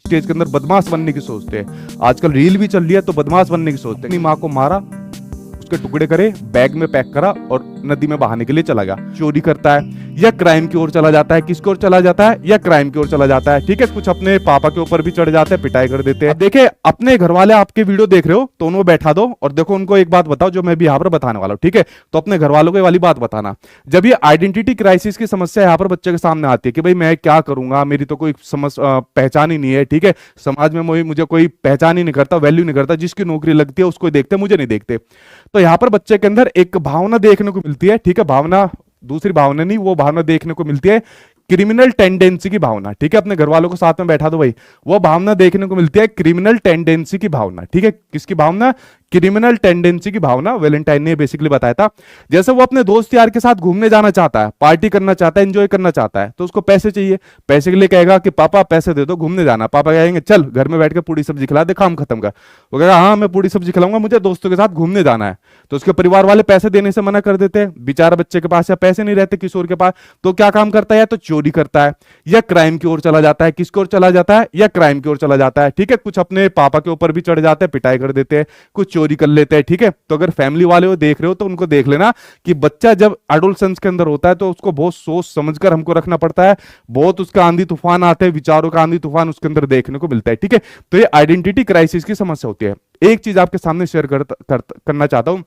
Stage के अंदर बदमाश बनने की सोचते हैं। आजकल रील भी चल रही है तो बदमाश बनने की सोचते हैं। अपनी माँ को मारा, उसके टुकड़े करे, बैग में पैक करा और नदी में बहाने के लिए चला गया। चोरी करता है या क्राइम की ओर चला जाता है, किसकी ओर चला जाता है या क्राइम की ओर चला जाता है। ठीक है, कुछ अपने पापा के ऊपर भी चढ़ जाते हैं, पिटाई कर देते हैं। देखे अपने घर वाले आपके वीडियो देख रहे हो तो उनको बैठा दो और देखो उनको एक बात बताओ जो मैं भी यहाँ पर बताने वाला हूँ। ठीक है, तो अपने घर वालों को ये वाली बात बताना। जब ये आइडेंटिटी क्राइसिस की समस्या यहाँ पर बच्चे के सामने आती है कि भाई मैं क्या करूंगा, मेरी तो कोई पहचान ही नहीं है। ठीक है, समाज में मुझे कोई पहचान ही नहीं करता, वैल्यू नहीं करता, जिसकी नौकरी लगती है उसको देखते, मुझे नहीं देखते। तो यहाँ पर बच्चे के अंदर एक भावना देखने को मिलती है। ठीक है, भावना, दूसरी भावना नहीं, वो भावना देखने को मिलती है क्रिमिनल टेंडेंसी की भावना। ठीक है, अपने घर वालों को साथ में बैठा दो भाई, वो भावना देखने को मिलती है क्रिमिनल टेंडेंसी की भावना। ठीक है, किसकी भावना? क्रिमिनल टेंडेंसी की भावना। वैलेंटाइन ने बेसिकली बताया था, जैसे वो अपने दोस्त यार के साथ घूमने जाना चाहता है, पार्टी करना चाहता है, एंजॉय करना चाहता है, तो उसको पैसे चाहिए। पैसे के लिए कहेगा कि पापा पैसे दे दो, घूमने जाना। पापा कहेंगे चल घर में बैठ के पूरी सब्जी खिला दे, काम खत्म कर। वो कहेगा हाँ मैं पूरी सब्जी खिलाऊंगा, मुझे दोस्तों के साथ घूमने जाना है। तो उसके परिवार वाले पैसे देने से मना कर देते हैं। बेचारा बच्चे के पास या पैसे नहीं रहते किशोर के पास, तो क्या काम करता है? या तो चोरी करता है या क्राइम की ओर चला जाता है। किसकी ओर चला जाता है? या क्राइम की ओर चला जाता है। ठीक है, कुछ अपने पापा के ऊपर भी चढ़ जाते हैं, पिटाई कर देते हैं, कुछ चोरी कर लेते हैं। ठीक है, तो अगर फैमिली वाले वो देख रहे हो तो उनको देख लेना कि बच्चा जब एडोलसेंस के अंदर होता है तो उसको बहुत सोच समझकर हमको रखना पड़ता है। बहुत उसका आंधी तूफान आते हैं, विचारों का आंधी तूफान उसके अंदर देखने को मिलता है। ठीक है, तो ये आइडेंटिटी क्राइसिस की समस्या होती है। एक चीज आपके सामने शेयर करना चाहता हूं।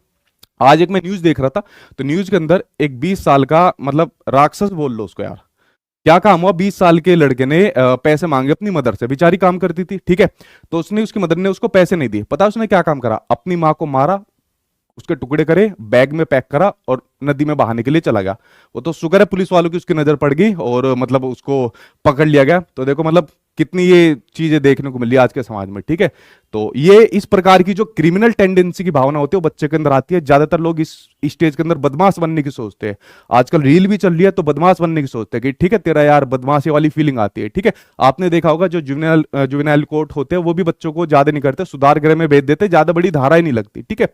आज एक मैं न्यूज देख रहा था, तो न्यूज के अंदर एक 20 साल का, मतलब राक्षस बोल लो उसको यार, क्या काम हुआ, 20 साल के लड़के ने पैसे मांगे अपनी मदर से। बेचारी काम करती थी। ठीक है, तो उसने, उसकी मदर ने उसको पैसे नहीं दिए। पता है उसने क्या काम करा? अपनी माँ को मारा, उसके टुकड़े करे, बैग में पैक करा और नदी में बहाने के लिए चला गया। वो तो शुक्र है पुलिस वालों की उसकी नजर पड़ गई और मतलब उसको पकड़ लिया गया। तो देखो मतलब कितनी ये चीजें देखने को मिली आज के समाज में। ठीक है, तो ये इस प्रकार की जो क्रिमिनल टेंडेंसी की भावना होती है वो बच्चे के अंदर आती है। ज्यादातर लोग इस स्टेज के अंदर बदमाश बनने की सोचते हैं। आजकल रील भी चल रही है तो बदमाश बनने की सोचते हैं कि ठीक है तेरा यार बदमाशी वाली फीलिंग आती है। ठीक है, आपने देखा होगा जो जुवेनाइल कोर्ट होते हैं वो भी बच्चों को ज्यादा नहीं करते, सुधार गृह में भेज देते, ज्यादा बड़ी धारा ही नहीं लगती। ठीक है,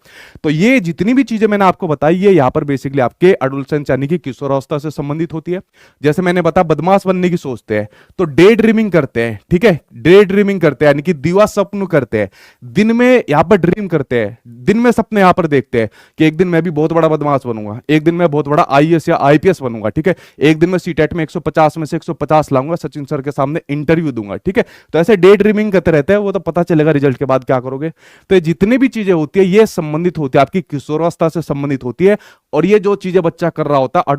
तो ये जितनी भी चीजें मैंने आपको बताई ये यहाँ पर बेसिकली आपके एडोलसेंस यानी कि किशोरावस्था से संबंधित होती है। जैसे मैंने बताया बदमाश बनने की सोचते हैं तो डे ड्रीमिंग करते हैं। ठीक है, डे ड्रीमिंग करते हैं यानी कि दिवा स्वप्न करते हैं। दिन में यहाँ पर ड्रीम करते हैं, दिन में सपने यहाँ पर देखते हैं कि एक दिन मैं भी बहुत बड़ा बदमाश बनूंगा, एक दिन मैं बहुत बड़ा आईएएस या आईपीएस बनूंगा। ठीक है, एक दिन मैं सीटेट में 150 में से 150 लाऊंगा, सचिन सर के सामने इंटरव्यू दूंगा। ठीक है, तो ऐसे डे ड्रीमिंग करते रहते हैं। वो तो पता चलेगा रिजल्ट के बाद क्या करोगे। तो ये जितनी भी चीजें होती है ये संबंधित होती है, आपकी किशोरावस्था से संबंधित होती है। और ये जो चीजें बच्चा कर रहा होता है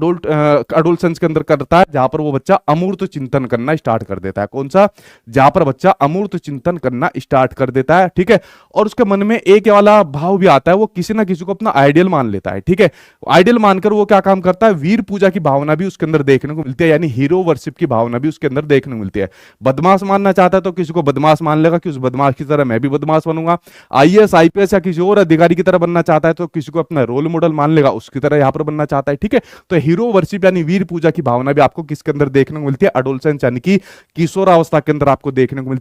अडोलसेंस के अंदर करता है, जहां पर वो बच्चा अमूर्त चिंतन करना स्टार्ट कर देता है। कौन सा? जहां पर बच्चा अमूर्त चिंतन करना स्टार्ट कर देता है। ठीक है, और उसके मन में एक वाला भाव भी आता है, वो किसी ना किसी को अपना आइडियल मान लेता है। ठीक है, आइडियल मानकर वो क्या काम करता है? वीर पूजा की भावना भी उसके अंदर देखने को मिलती है, यानी हीरो वर्शिप की भावना भी उसके अंदर देखने को मिलती है। बदमाश मानना चाहता है तो किसी को बदमाश मान लेगा कि उस बदमाश की तरह मैं भी बदमाश बनूंगा। आईएएस आईपीएस या किसी और अधिकारी की तरह बनना चाहता है तो किसी को अपना रोल मॉडल मान लेगा, उसकी तरह यहां पर बनना चाहता है। ठीक है, तो हीरो वर्शिप यानी वीर पूजा की भावना भी आपको किसके अंदर देखने को मिलती है? एडोलसेंस यानी कि किशोरावस्था के अंदर आपको देखने को मिलती है।